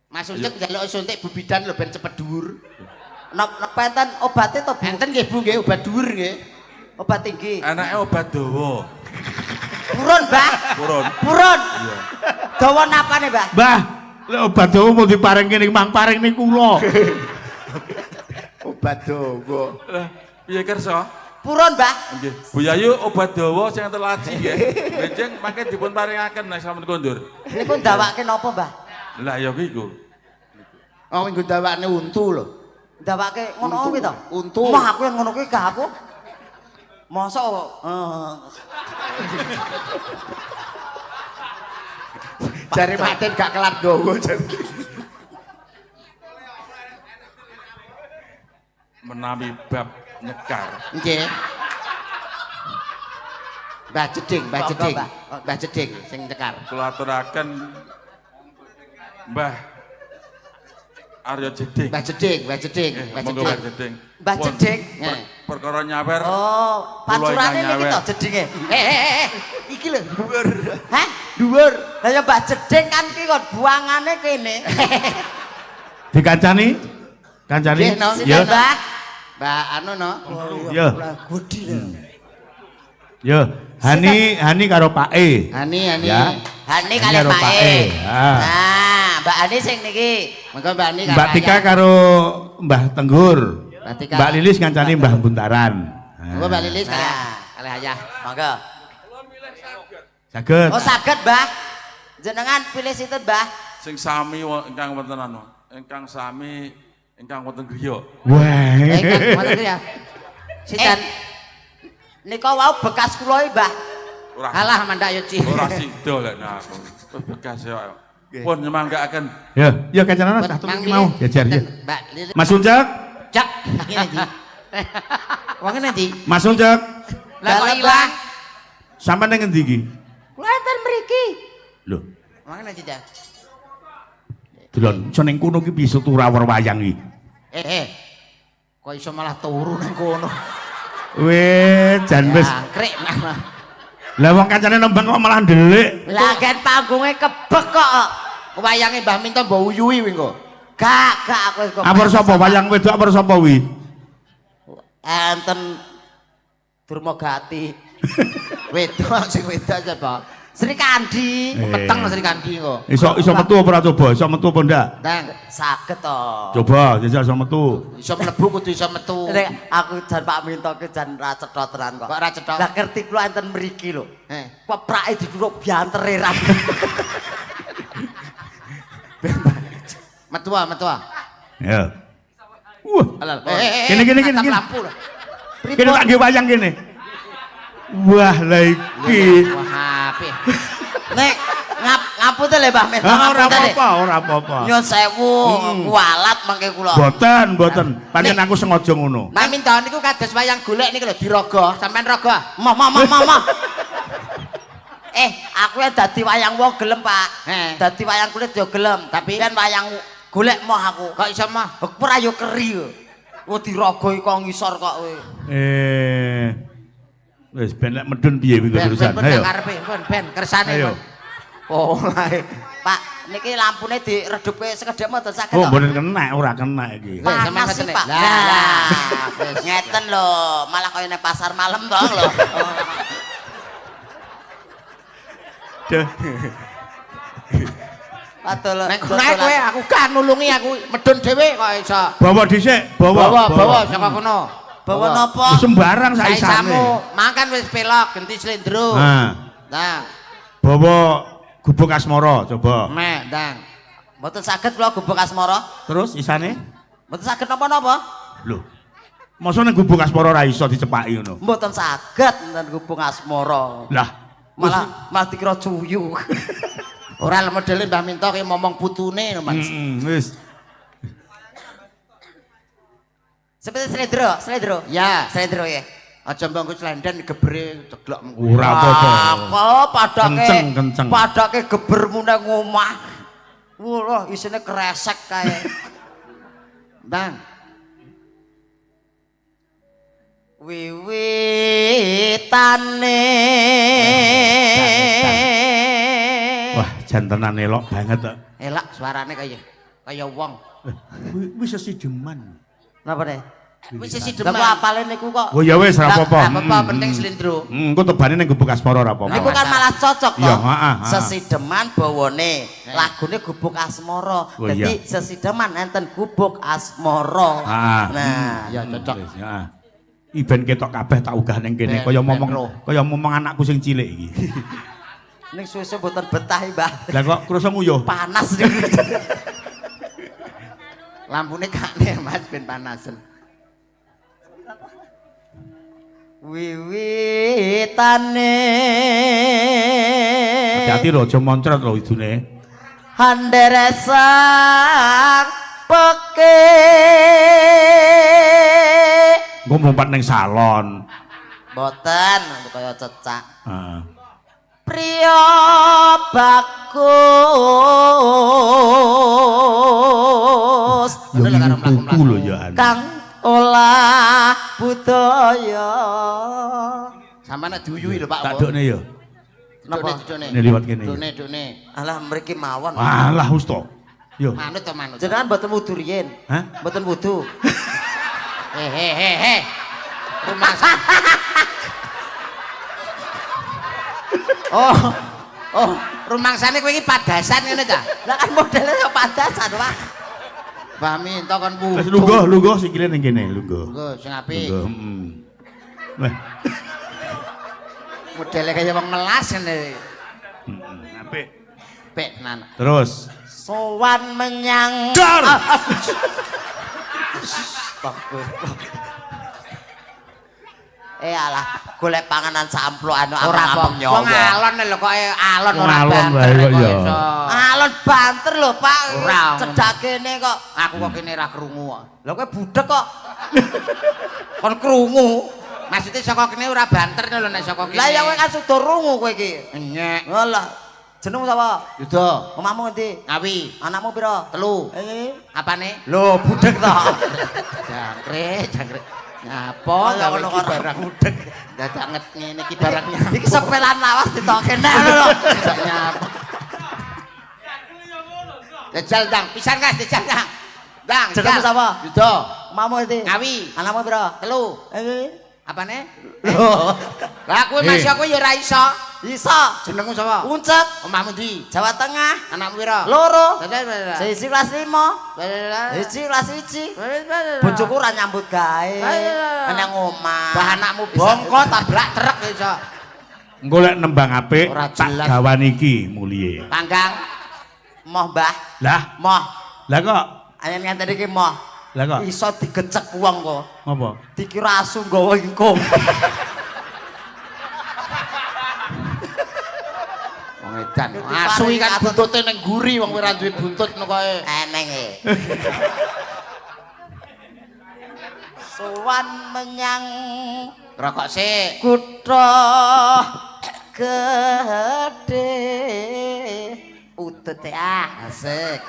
Mas Ucek njaluk suntik bubidan lho ben cepet dhuwur. Napa enten obate to Bu? Enten nggih Bu nggih obat dhuwur nggih. Obat tinggi. Anake obat dawa. Purun, Mbah. Purun. Purun. Iya. Dawa napane, Mbah? Mbah, lek obat dawa mau diparingke ning mang paring ning kula. Obat dawa. Lah, piye kersa? Purun, Mbah. Nggih. Bu Yayu obat dawa sing telaji nggih. Benjing mangke dipun paringaken nek sampun kondur. Niku ndawake napa, Mbah? Lah ya iku. Oh minggu dawakne untu lho. Ndawake ngono kuwi to? Untu. Mah aku yang ngono kuwi gak aku. Mosok Jare maten gak kelar dawa jare. Menawi bab nyekar. Nggih. Mbah Jeding, Mbah Mbah, Jeding. Mbah. Mbah Jeding sing cekar. Kula aturaken Mbah Arya Jeding. Mbah Jeding, Mbah Jeding, Mbah Monggo Mbah Jeding. Jeding. Mbah Pun Jeding. Perkara nyawer. Oh, pancurane niki to jedinge. Iki lho dhuwur. Hah? Dhuwur. Lah ya Mbah Jeding kan ki kon buangane kene. Dikancani? Kancani? Nggih, no. Ya. Mbah. Mbah anu no. Ya. Gudi lho. Ya. Hani karo Pak E. Hani. Ya. Hani Hani kali karo Pak Pak E. E. Ah. Nah, Mbak Ani sing niki. Mengko Mbak Ani Mbak Tika karo Mbah Tenggur. Mbak Tika. Mbak Lilis ngancani Mbah Buntaran. Mengko Mbak Lilis kali Nah. kali ayah. Monggo. Saged. Oh, saged, Mbah. Jenengan pilih situ, Mbah. Sing sami ingkang wonten anu. Ingkang sami ingkang wonten griya. Wah. Kan ngoten ya. Sidan Nika wau bekas kula iki, Mbah. Ora alah mandak yo Ci. ora sida lek aku. Bekas ya. Pun nyemanggaken. Ya kancanan Buat tak Mang tuku mau Lilis. jajar ya. Mbak Lilis. Mas Uncak, Cak, iki nanti. Wong nanti. Mas Uncak, Lah kok ilang. sampean ning endi iki? Kula enten mriki. Lho, Wong nanti dah. delon iso ning kono iki bisa turawar wayang iki. Kok iso malah turu nang kono. Weh, jan wis. Krek nah. Lah wong kancane nembang kok malah ndelik. Lah kan panggunge kebek kok. Wayange Mbah Minto mbok uyuhi kuwi engko. Gak aku kok. Apa sapa wayang wedok apa sapa wi? Enten Durmagati. Wedok sing wedok sapa? Sri Kandi. Peteng Sri Kandi engko. Iso metu apa ora coba? Iso metu apa ndak? Nang, Saged to. Coba jajal iso metu. iso mlebu kudu iso metu. Nek aku jan Pak Minto ki jan ra cetha tenan kok. Kok ora cetha? Lah ngerti kula enten mriki lho. Eh. Peprake diduruk biantere ra. Metu ah. Ya. Wah, Alal. Gini. Natap lampu lah. kene tak nggih wayang kene. Wah, lah iki. Wah, HP. Nek ngapute le Mbah Minto. Ora ngapute, Dik. apa-apa, ora apa-apa. Nyun sewu, kualat mangke kula. Mboten. Pancen aku sengaja ngono. Mbah Minto niku kados wayang golek niku lho diraga, sampean raga. Mah. Aku ya dadi wayang wong gelem, Pak. Dadi wayang kulit yo gelem, tapi kan wayang golek moh aku. Kok iso mah? Ora yo keri yo. Wong diraga kok ngisor kok kowe. Wis ben lek medun piye wingi urusan. Ben Ayo. karepe, ben kersane. Ayo. Oh, lae. Pak, niki lampune diredupe sekedhik mboten saged Oh, to? mboten kena, ora kena iki. Panas sih, Pak. Lah, ngeten lho, malah kaya ning pasar malam to lho. Duh. Aduh lho. Nek kono kowe aku kan nulungi aku medun dhewe kok iso. Bawa dhisik, Bawa saka kono. Bawa napa? Sembarang Saisamu, saisane. makan wis pelok, genti slendro. Nah, Bawa gubuk asmara coba. mek, ndang. Mboten saged kula gubuk asmara. Terus isane? Mboten saged napa-napa. Lho. Masa ning gubuk asmara ora iso dicepaki ngono. Mboten saged enten gubuk asmara. Lah, Malah dikira cuyu. Ora modele Mbah Minto ki momong putune Mas. Wis. Seperti Sledro. Ya, Sledro ya. aja mbangku slenden gebre ceglok. Ora apa-apa. Kok padake Kenceng. Padake gebermu nang omah. Wah, isine kresek kae. Bang. Wiwitane. Wah, jantenan elok banget kok. Elak suarane kaya wong. Wis sesideman. Napa nih? Wis sisi Lah kok apale niku kok? Oh ya wis ora apa-apa. Apa penting slendro. Engko tebane ning gubuk asmara ora apa-apa. Niku kan malah cocok Iya, kok. heeh. Sesideman bawane. Lagune Gubuk Asmara. Oh, Dadi sesideman enten Gubuk Asmara. Nah, ya cocok. Wis, heeh. Iben ketok kabeh tak unggah ning kene kaya momong anakku sing cilik iki. ning suwe-suwe mboten betah, Mbah. Lah kok krasa nguyuh. Panas. Lampune kane Mas ben panasen. Wiwitane. Hati-hati lho aja moncret lho idune. Handeresak peke. Engko mumpat ning salon. Boten kaya cecak. Heeh. Priya bagus. Ya mlaku lho ya. Kang olah budaya. Sampeyan diuyuhi lho Pak. Tak dokne ya. Napa? Ini liwat kene. Done. Alah mriki mawon. Alah wis to. Yo. Manut to manut. Jenengan mboten wudu riyen. Hah? Mboten wudu. He. Rumah rumangsane kowe iki padasan ngene ta? Lah kan modele kok padasan, Pak. Mbah Minto kon wudu. Wis lungguh sikile ning kene, lungguh. Lungguh sing apik. Lungguh, heeh. Wah, Modele kaya wong melas ngene. apik. Pek tenan. Terus Sowan menyang Dar! alah, golek panganan samplo anu Ora amang nyawa. wong alon lho kok alon ora Alon banter wae kok kok ya. iso. Alon banter lho, Pak. Ora. Cedhak kene kok. Aku kok kene ra krungu kok. Lha kowe budhek kok. Kon krungu. Maksudnya saka kene ora banter lho nek saka kene. Lah ya kowe kan sudah rungu kowe iki. Nyek. Alah. Jenengmu sapa? Yuda. Omahmu endi? Ngawi. Anakmu pira? 3. Apane? Lho, budhek to. Jangkrik. Nyapa gawe iki barang budhek. dadak nget ngene iki barangnya. Iki sepelan lawas ditokke nek lho. Dadak nyapa. Jajal Dang, pisan Kas jajal Dang. Dang, Jenengmu sapa? Yuda. Omahmu endi? Ngawi. Anakmu pira? 3. Apane? Lho. Lah kowe masih aku ya ora iso. Iso. Jenengmu sapa? Uncek. Omahmu ndi? Jawa Tengah. Anakmu pira? Loro. Dadah. Siji kelas 5. Siji kelas 1. Bojoku ora nyambut gawe. Nang omah. Bah anakmu bongko tabrak truk iso. engko lek nembang apik Ora tak jelas. gawan iki mulih. Panggang. Moh, Mbah. Lah, Moh. lah kok Ayen ngenten iki moh. lah kok Iso digecek wong kok. apa? Dikira asu nggawa ingkung. Wong edan. Asu iki kan buntute ning guri wong ora duwe buntut koe. Eneng e. Sowan menyang Rokok sik. kutha gedhe. Utut ah. Asik.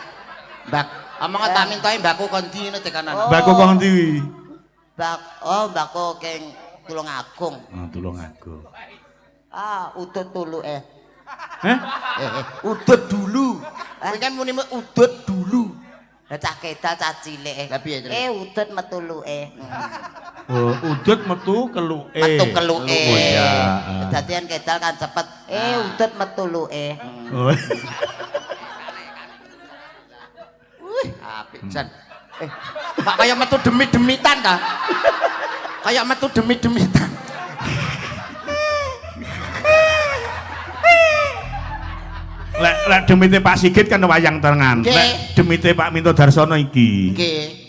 Mbak, omong tak mintoe mbakku kon ndi ngono tekanan. Mbakku kok ndi? Mbakku keng Tulungagung. Oh, tulung aku. Ah, utut tuluke. Heh? Udut dulu. Kowe kan muni udut dulu. Lah cah kedal cah cilik. Lah piye, Tru? Udut metuluke. Oh, udut metu keluke. Metu keluke. Oh iya. Dadian kedal kan cepet. Udut metuluke. Oh. Apik jan. Pak kaya metu demit-demitan ta? Kaya metu demit-demitan. Lek demite Pak Sigit kan wayang tengan. Nggih. Lek demite Pak Minto Darsono iki. Nggih.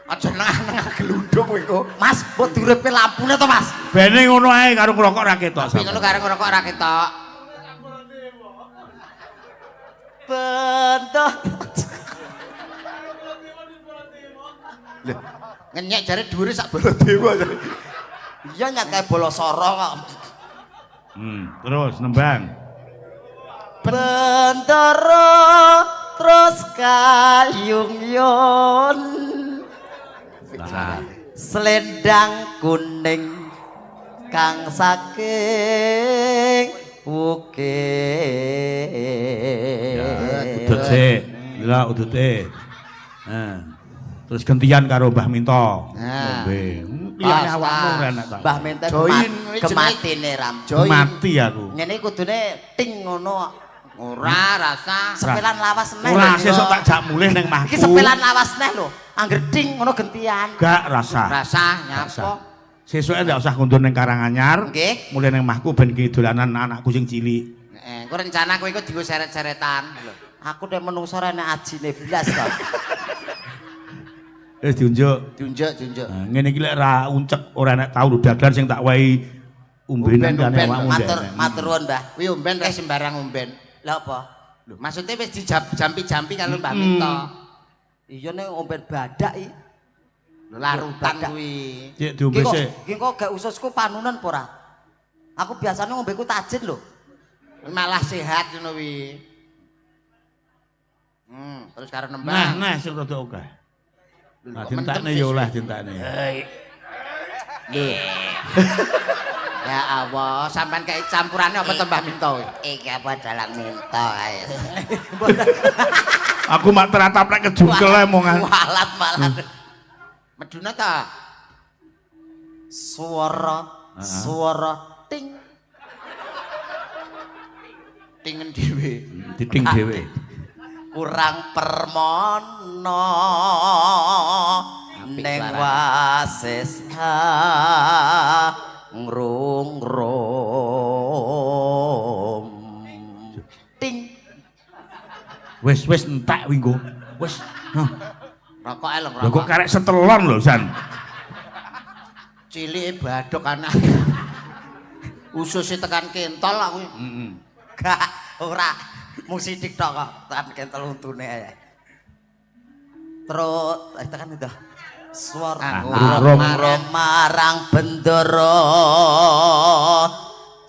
Aja nengah-nengah gelundung. kowe iku. Mas, mbok diuripke lampune to, Mas? Bene ngono ae karo ngrokok ra ketok. Tapi ngono karo ngerokok ra ketok. Bentuk. Ngenyek jare dhuwure sak Baladewa. Iya nyake bola soro kok. Terus nembang. Bendoro terus kayung-yung. Nah, Selendang kuning kang saking ukir. udut sik. Lha udute. Terus gantian karo Mbah Minto. Ngombe. Liyane awakmu ora enak ta. Mbah Minto Join, kematine ram. Mati aku. Ngene kudune ting ngono. Ora rasa. Sepelan lawas neh. Ora sesuk tak jak mulih ning mahku. Iki sepelan lawas neh lho. Angger ting ngono gentian. Gak rasa. Rasa nyapa. Sesuke ndak usah kundur ning Karanganyar. Nggih. Mulih ning mahku ben ki dolanan anakku sing cilik. Engko rencana kowe iku dienggo seret-seretan lho. Aku nek menungso ra nek ajine blas to. Wis diunjuk. Diunjuk. Nah, ngene iki lek ra uncek ora nek tau dagelan sing tak wae umbenan kan awakmu. Matur nuwun, Mbah. Kuwi umben kae sembarang umben. Lah apa? Lho, maksudnya wis dijampi-jampi karo Mbak Minto. Iya nek omben badak iki. Lho larutan kuwi. Cek diombe sik. Iki kok gak ususku panunan apa ora? Aku biasanya ngombeku tajin lho. Malah sehat ngono kuwi. Terus karo nembang. Nah, sing rada akeh. Nah, dintakne ya oleh dintakne. Ya Allah, sampean kayak campurannya apa Mbah Minto? Iki apa dalang minta ae. Aku mak teratap nek kejungkel ae mongan. Walat malah. Meduna ta? Suara ting. Tingen dhewe. Diting dhewe. Kurang permono ning wasis ngrung-rung ting. Wis entek winggo. Wis. Rokok ae lho, Lho kok rokok. karek setelon lho, San. Cilike badhok anak. Ususe tekan kentol aku. Gak ora mung sithik tok kok tekan kentel untune ae. Terus tekan udah suara marang bendoro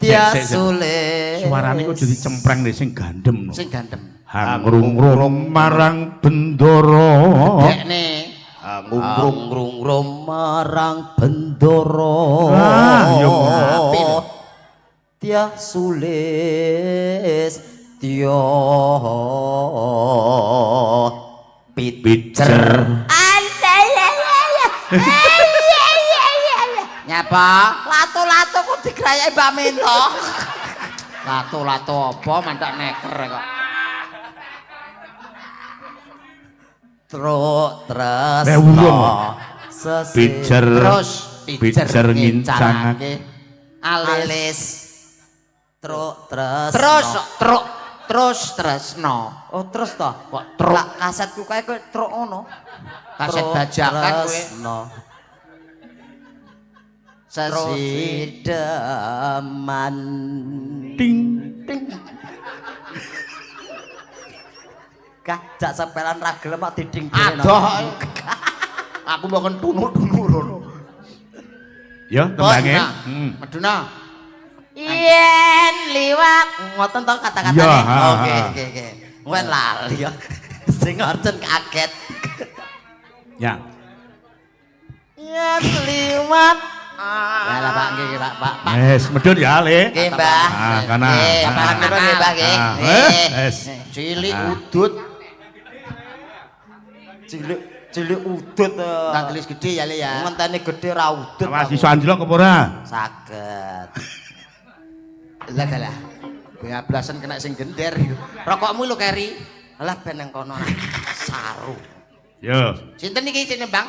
dia sulit. Suarane kok jadi cempreng deh sing gandem no. Sing gandem. Hangrung-rung marang bendoro. Dekne. Ngrung-ngrung marang bendoro. Ah, ya api lho. Dia sulis dia pitcher. Nyapa? Lato-lato kok digrayaki Mbak Minto. Lato-lato apa mandak neker kok. Truk tres Pitcher. Terus Pitcher ngincangake. alis. Truk tres. Terus tresno. Oh terus toh? Kok truk? Lah kasetku kae kowe truk ngono. Kaset bajakan kowe. Tresno. Sesi Sideman. Ting. Kajak sepelan ra gelem kok diding dhewe. adoh. Aku mau tunu-tunu rono. Ya, tembange. Meduna. Yen liwat ngoten to kata-katane. Ya, Oke. Wen lali ya. Sing orjen kaget. Ya. Yen liwat. Ya lah Pak nggih Pak. Wes, medhun ya, Le. Nggih, Mbah. Ah, kana. Nggih, Pak nggih, Mbah nggih. Wes. Cilik udut. Cilik udut. Nang gelis gede ya Le ya. Ngenteni gedhe ra udut. Awas iso anjlok apa ora? Saged. Lah. Bablasan kena sing gender. Rokokmu lho Keri. Lah ben nang kono saru. Yo. Sinten iki sing nembang?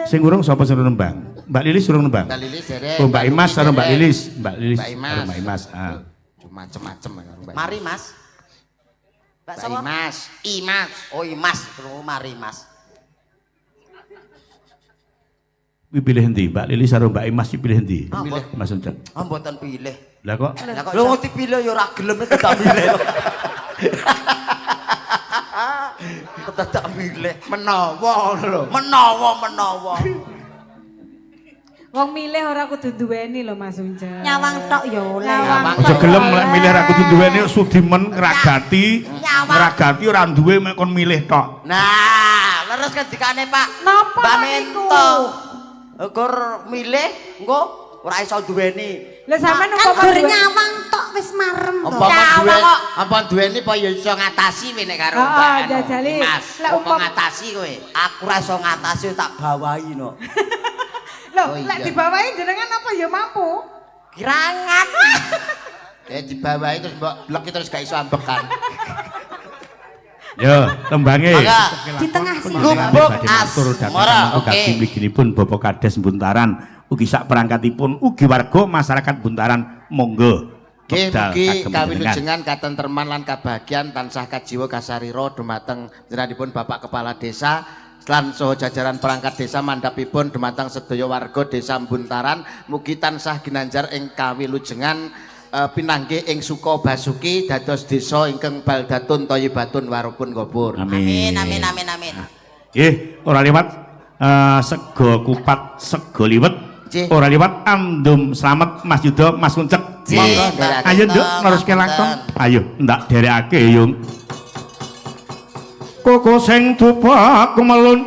Sing urung sapa sing nembang? Mbak Lilis urung nembang. Mbak Lilis derek. Oh, Mbak Imas karo Mbak Lilis. Mbak Lilis Mbak Imas. karo Mbak Imas. Ah. Macem-macem Mbak Mari, Mas. Mbak Mbak sapa? Imas. Oh, Imas, terus mari, Mas. Kuwi pilih endi? Mbak Lili karo Mbak Imas iki pilih endi? Pilih Mas Uncek. Ah mboten pilih. Lah kok Lho wong dipilih ya ora gelem tak milih. Tak milih. Menawa lho. Menawa. Wong milih ora kudu duweni lho Mas Unce. Nyawang tok ya oleh. Nyawang aja gelem lek milih ra kudu duweni Sudimen ngragati. Ngragati ora duwe mek kon milih tok. Nah, leres kendikane Pak. Napa Mbak niku? Minto. Gur milih engko ora iso duweni. Lah sampean Kan umpama gur duwe- nyawang tok wis marem to. Apa duweni apa ya iso ngatasi kowe nek karo Heeh, Mbak anu, jajali. Mas. Lek Apa umpam- ngatasi kowe? Aku ora iso ngatasi tak bawahi no. Loh, Oh, lek iya. dibawahi jenengan apa ya mampu? Kirangan. Dibawahi terus mbok blek terus gak iso ambekan. Yo, tembange. Mangga. Di tengah sini. Gubuk Asmara, Ugi oke. mliginipun Bapak Kades Buntaran, ugi sak perangkatipun, ugi warga masyarakat Buntaran, monggo. Nggih, Wekdal mugi kagem panjenengan. kawilujengan katenterman lan kabahagiaan tansah kajiwa kasarira dumateng jenenganipun Bapak Kepala Desa lan saha jajaran perangkat desa mandhapipun dumateng sedaya warga Desa Buntaran mugi tansah ginanjar ing kawilujengan pinanggih ing suka basuki dados desa ingkang baldatun thayyibatun warupun gopur. Amin. Amin. Ora liwat sego kupat, sego liwet. Nggih. Ora liwat andum slamet Mas Yuda, Mas Uncek. Nggih, Monggo. nderekaken Ayo Nduk, to, neruske ngapunten. langkung. Ayo, ndak derekake, Yung. Koko sing tupak melun